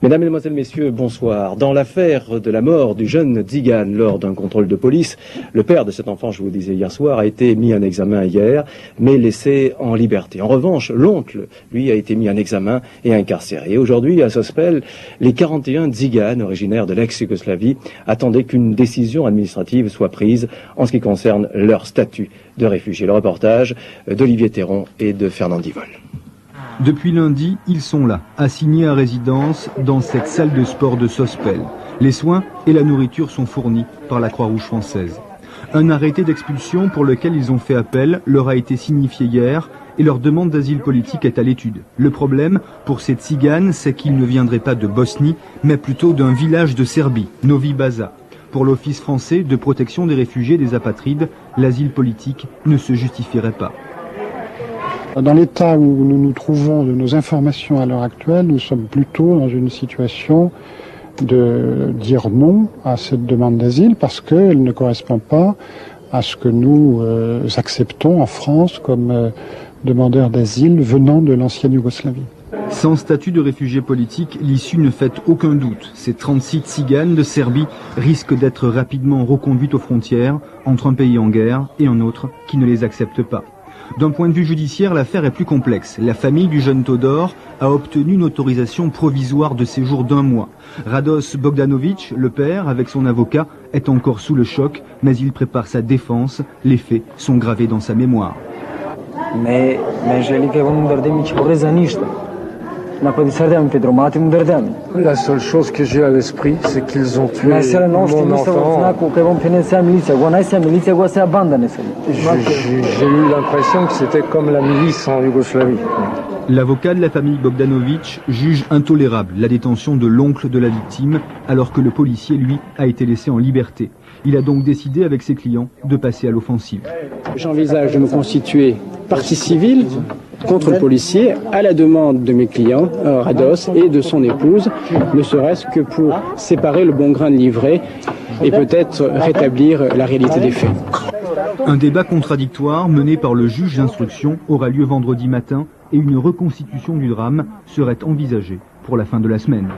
Mesdames, Mesdemoiselles, Messieurs, bonsoir. Dans l'affaire de la mort du jeune Tzigane lors d'un contrôle de police, le père de cet enfant, je vous le disais hier soir, a été mis en examen hier, mais laissé en liberté. En revanche, l'oncle, lui, a été mis en examen et incarcéré. Et aujourd'hui, à Sospel, les 41 Tziganes originaires de l'ex-Yougoslavie attendaient qu'une décision administrative soit prise en ce qui concerne leur statut de réfugiés. Le reportage d'Olivier Théron et de Fernand Divol. Depuis lundi, ils sont là, assignés à résidence dans cette salle de sport de Sospel. Les soins et la nourriture sont fournis par la Croix-Rouge française. Un arrêté d'expulsion pour lequel ils ont fait appel leur a été signifié hier et leur demande d'asile politique est à l'étude. Le problème pour ces Tziganes, c'est qu'ils ne viendraient pas de Bosnie, mais plutôt d'un village de Serbie, Novi Baza. Pour l'Office français de protection des réfugiés et des apatrides, l'asile politique ne se justifierait pas. Dans l'état où nous nous trouvons de nos informations à l'heure actuelle, nous sommes plutôt dans une situation de dire non à cette demande d'asile parce qu'elle ne correspond pas à ce que nous acceptons en France comme demandeurs d'asile venant de l'ancienne Yougoslavie. Sans statut de réfugié politique, l'issue ne fait aucun doute. Ces 36 Tziganes de Serbie risquent d'être rapidement reconduites aux frontières entre un pays en guerre et un autre qui ne les accepte pas. D'un point de vue judiciaire, l'affaire est plus complexe. La famille du jeune Todor a obtenu une autorisation provisoire de séjour d'1 mois. Rados Bogdanovic, le père, avec son avocat, est encore sous le choc, mais il prépare sa défense. Les faits sont gravés dans sa mémoire. La seule chose que j'ai à l'esprit, c'est qu'ils ont tué mon enfant. J'ai eu l'impression que c'était comme la milice en Yougoslavie. L'avocat de la famille Bogdanovic juge intolérable la détention de l'oncle de la victime, alors que le policier, lui, a été laissé en liberté. Il a donc décidé avec ses clients de passer à l'offensive. J'envisage de me constituer partie civile contre le policier à la demande de mes clients, Rados, et de son épouse, ne serait-ce que pour séparer le bon grain de l'ivraie et peut-être rétablir la réalité des faits. Un débat contradictoire mené par le juge d'instruction aura lieu vendredi matin et une reconstitution du drame serait envisagée pour la fin de la semaine.